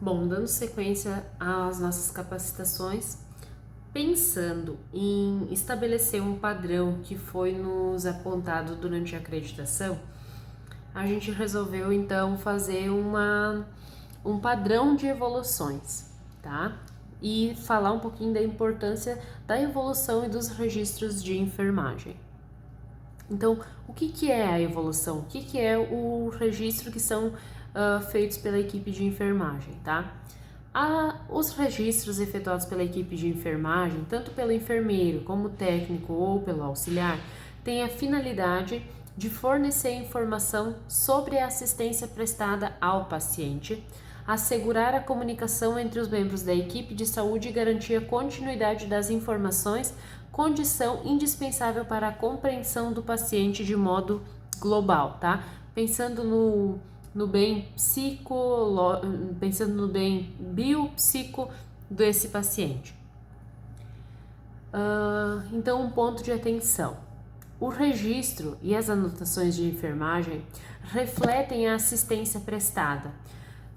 Bom, dando sequência às nossas capacitações, pensando em estabelecer um padrão que foi nos apontado durante a acreditação, a gente resolveu então fazer um padrão de evoluções, tá? E falar um pouquinho da importância da evolução e dos registros de enfermagem. Então, o que é a evolução? O que é o registro que são feitos pela equipe de enfermagem, tá? Os registros efetuados pela equipe de enfermagem, tanto pelo enfermeiro como técnico ou pelo auxiliar, têm a finalidade de fornecer informação sobre a assistência prestada ao paciente, assegurar a comunicação entre os membros da equipe de saúde e garantir a continuidade das informações, condição indispensável para a compreensão do paciente de modo global, tá? Pensando no bem pensando no bem biopsico desse paciente. Então, um ponto de atenção. O registro e as anotações de enfermagem refletem a assistência prestada,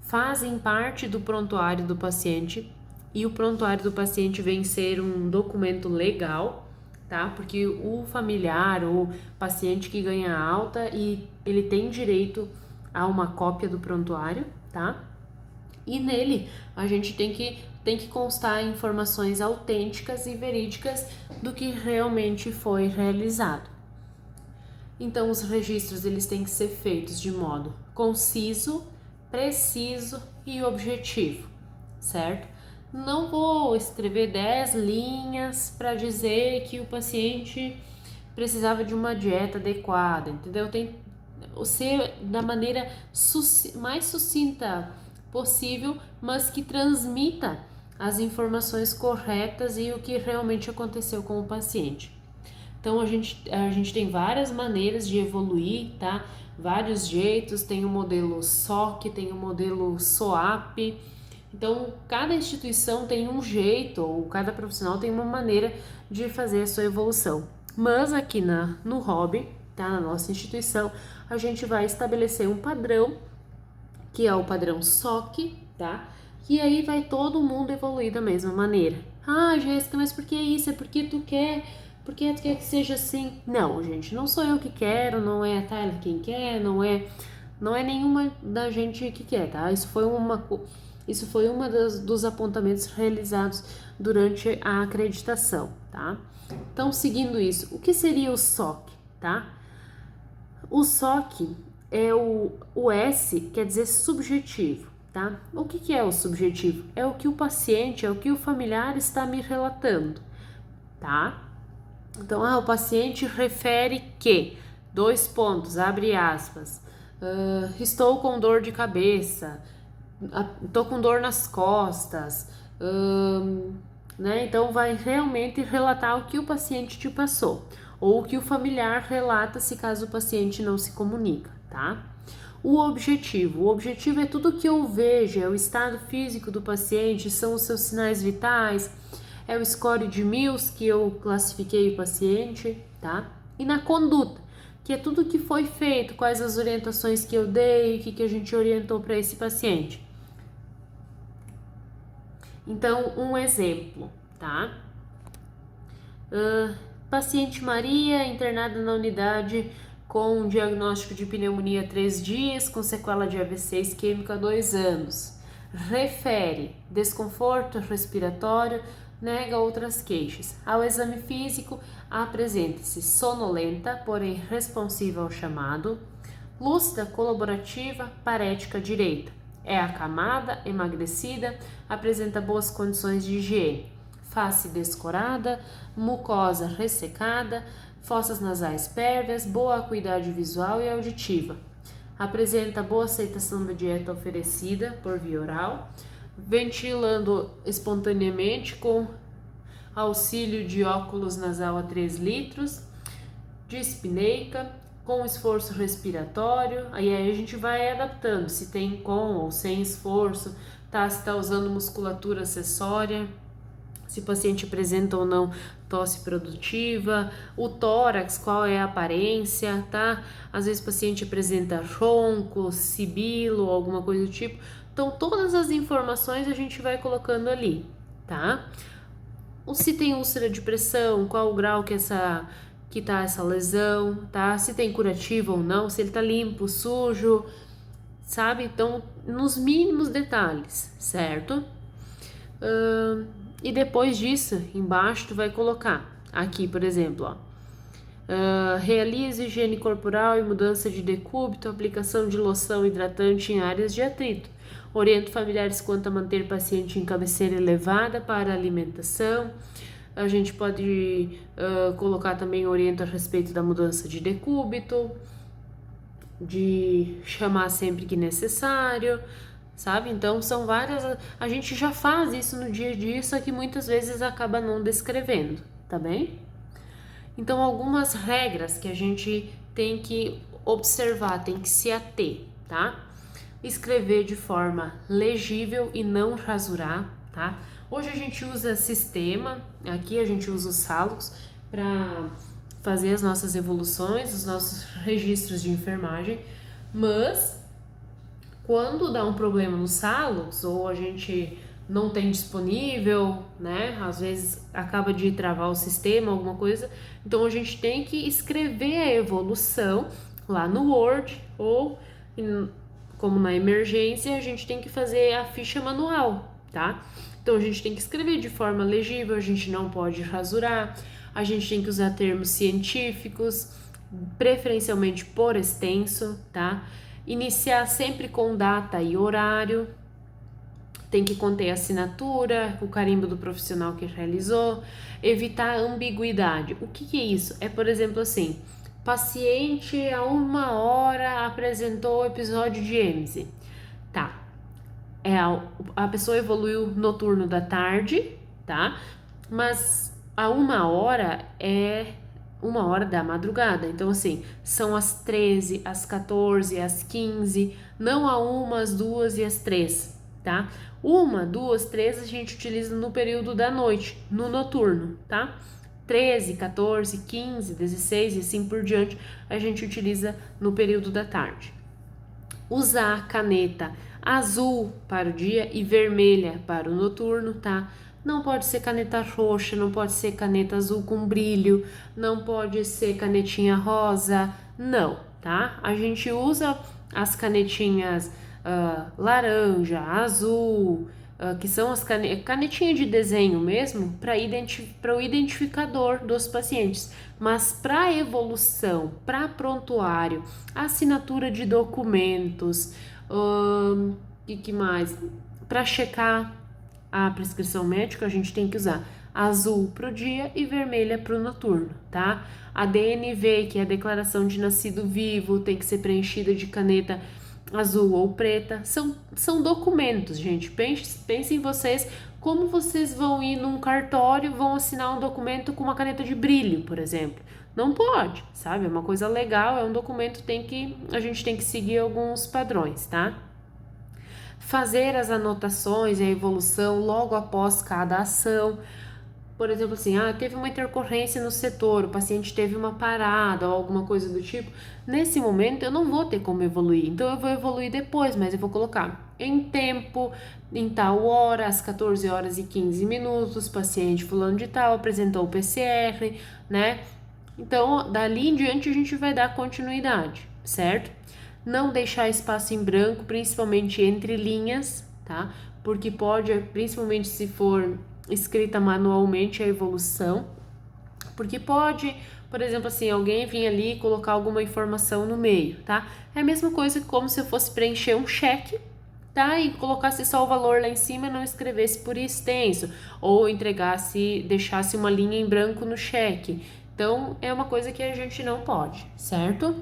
fazem parte do prontuário do paciente e o prontuário do paciente vem ser um documento legal, tá? Porque o familiar ou paciente que ganha alta e ele tem direito a uma cópia do prontuário, tá? E nele a gente tem que constar informações autênticas e verídicas do que realmente foi realizado. Então os registros eles têm que ser feitos de modo conciso, preciso e objetivo, certo? Não vou escrever 10 linhas para dizer que o paciente precisava de uma dieta adequada, entendeu? Tem ser da maneira mais sucinta possível, mas que transmita as informações corretas e o que realmente aconteceu com o paciente. Então a gente tem várias maneiras de evoluir, tá? Vários jeitos, tem o modelo SOC, tem o modelo SOAP. Então cada instituição tem um jeito, ou cada profissional tem uma maneira de fazer a sua evolução. Mas aqui no hobby, tá? Na nossa instituição, a gente vai estabelecer um padrão, que é o padrão SOC, tá? E aí vai todo mundo evoluir da mesma maneira. Ah, Jéssica, mas por que isso? É porque tu quer? Porque tu quer que seja assim? Não, gente, não sou eu que quero, não é a Tayla quem quer, não é nenhuma da gente que quer, tá? Isso foi uma dos apontamentos realizados durante a acreditação, tá? Então, seguindo isso, o que seria o SOC, tá? O SOC é o S, quer dizer subjetivo, tá? O que é o subjetivo? É o que o paciente, é o que o familiar está me relatando, tá? Então, o paciente refere que, abre aspas, estou com dor de cabeça, estou com dor nas costas, né? Então, vai realmente relatar o que o paciente te passou, ou o que o familiar relata se caso o paciente não se comunica, tá? O objetivo é tudo que eu vejo, é o estado físico do paciente, são os seus sinais vitais, é o score de Mills que eu classifiquei o paciente, tá? E na conduta, que é tudo que foi feito, quais as orientações que eu dei, o que a gente orientou para esse paciente. Então, um exemplo, tá? Paciente Maria, internada na unidade com um diagnóstico de pneumonia há 3 dias, com sequela de AVC isquêmico há 2 anos. Refere desconforto respiratório, nega outras queixas. Ao exame físico, apresenta-se sonolenta, porém responsiva ao chamado, lúcida, colaborativa, parética direita. É acamada, emagrecida, apresenta boas condições de higiene. Face descorada, mucosa ressecada, fossas nasais pérvias, boa acuidade visual e auditiva. Apresenta boa aceitação da dieta oferecida por via oral, ventilando espontaneamente com auxílio de óculos nasal a 3 litros, dispneica, com esforço respiratório, aí a gente vai adaptando, se tem com ou sem esforço, tá? Se tá usando musculatura acessória, se o paciente apresenta ou não tosse produtiva, o tórax, qual é a aparência, tá? Às vezes o paciente apresenta ronco, sibilo, alguma coisa do tipo. Então, todas as informações a gente vai colocando ali, tá? Ou se tem úlcera de pressão, qual o grau que tá essa lesão, tá? Se tem curativo ou não, se ele tá limpo, sujo, sabe? Então, nos mínimos detalhes, certo? E depois disso, embaixo tu vai colocar aqui, por exemplo, ó, realize higiene corporal e mudança de decúbito, aplicação de loção hidratante em áreas de atrito. Oriento familiares quanto a manter paciente em cabeceira elevada para alimentação. A gente pode colocar também oriento a respeito da mudança de decúbito, de chamar sempre que necessário, sabe? Então são várias. A gente já faz isso no dia a dia, só que muitas vezes acaba não descrevendo, tá bem? Então, algumas regras que a gente tem que observar, tem que se ater, tá? Escrever de forma legível e não rasurar, tá? Hoje a gente usa sistema, aqui a gente usa os Salux para fazer as nossas evoluções, os nossos registros de enfermagem, mas quando dá um problema no Salux ou a gente não tem disponível, né? Às vezes acaba de travar o sistema, alguma coisa. Então a gente tem que escrever a evolução lá no Word ou, como na emergência, a gente tem que fazer a ficha manual, tá? Então a gente tem que escrever de forma legível, a gente não pode rasurar, a gente tem que usar termos científicos, preferencialmente por extenso, tá? Iniciar sempre com data e horário. Tem que conter a assinatura, o carimbo do profissional que realizou, evitar a ambiguidade. O que é isso? É, por exemplo, assim, paciente a 1 hora apresentou o episódio de êmese. Tá, a pessoa evoluiu no turno da tarde, tá? Mas a 1 hora é 1 hora da madrugada. Então, assim, são as 13, as 14, as 15, não a 1, as 2 e as 3, tá? 1, 2, 3 a gente utiliza no período da noite, no noturno, tá? 13, 14, 15, 16 e assim por diante a gente utiliza no período da tarde. Usar caneta azul para o dia e vermelha para o noturno, tá? Não pode ser caneta roxa, não pode ser caneta azul com brilho, não pode ser canetinha rosa, não, tá? A gente usa as canetinhas laranja, azul, que são as canetinhas de desenho mesmo, para o identificador dos pacientes. Mas para evolução, para prontuário, assinatura de documentos, que mais? Para checar a prescrição médica, a gente tem que usar azul para o dia e vermelha para o noturno, tá? A DNV, que é a declaração de nascido vivo, tem que ser preenchida de caneta azul ou preta. São documentos, gente. Pensem vocês como vocês vão ir num cartório, vão assinar um documento com uma caneta de brilho, por exemplo. Não pode, sabe? É uma coisa legal, é um documento, a gente tem que seguir alguns padrões, tá? Fazer as anotações e a evolução logo após cada ação. Por exemplo, assim, teve uma intercorrência no setor, o paciente teve uma parada ou alguma coisa do tipo. Nesse momento, eu não vou ter como evoluir, então eu vou evoluir depois, mas eu vou colocar em tempo, em tal hora, às 14 horas e 15 minutos, paciente fulano de tal apresentou o PCR, né? Então, dali em diante, a gente vai dar continuidade, certo? Não deixar espaço em branco, principalmente entre linhas, tá? Porque pode, principalmente se for escrita manualmente, a evolução, porque pode, por exemplo, assim, alguém vir ali e colocar alguma informação no meio, tá? É a mesma coisa que como se eu fosse preencher um cheque, tá? E colocasse só o valor lá em cima e não escrevesse por extenso, ou deixasse uma linha em branco no cheque. Então, é uma coisa que a gente não pode, certo?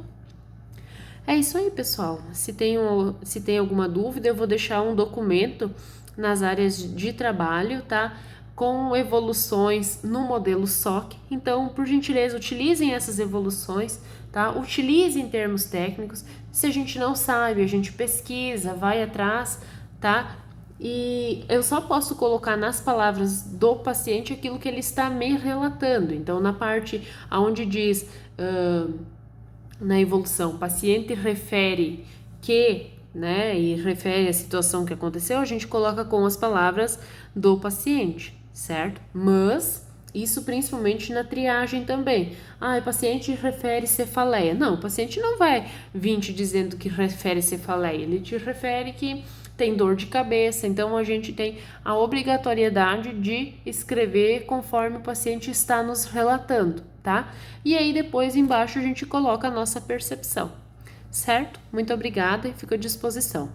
É isso aí, pessoal. Se tem alguma dúvida, eu vou deixar um documento nas áreas de trabalho, tá? Com evoluções no modelo SOC. Então, por gentileza, utilizem essas evoluções, tá? Utilizem termos técnicos. Se a gente não sabe, a gente pesquisa, vai atrás, tá? e eu só posso colocar nas palavras do paciente aquilo que ele está me relatando. Então, na parte onde diz na evolução, o paciente refere que, né, e refere a situação que aconteceu, a gente coloca com as palavras do paciente, certo? Mas isso principalmente na triagem também. O paciente refere cefaleia. Não, o paciente não vai vir te dizendo que refere cefaleia, ele te refere que tem dor de cabeça, então a gente tem a obrigatoriedade de escrever conforme o paciente está nos relatando, tá? E aí depois embaixo a gente coloca a nossa percepção, certo? Muito obrigada e fico à disposição.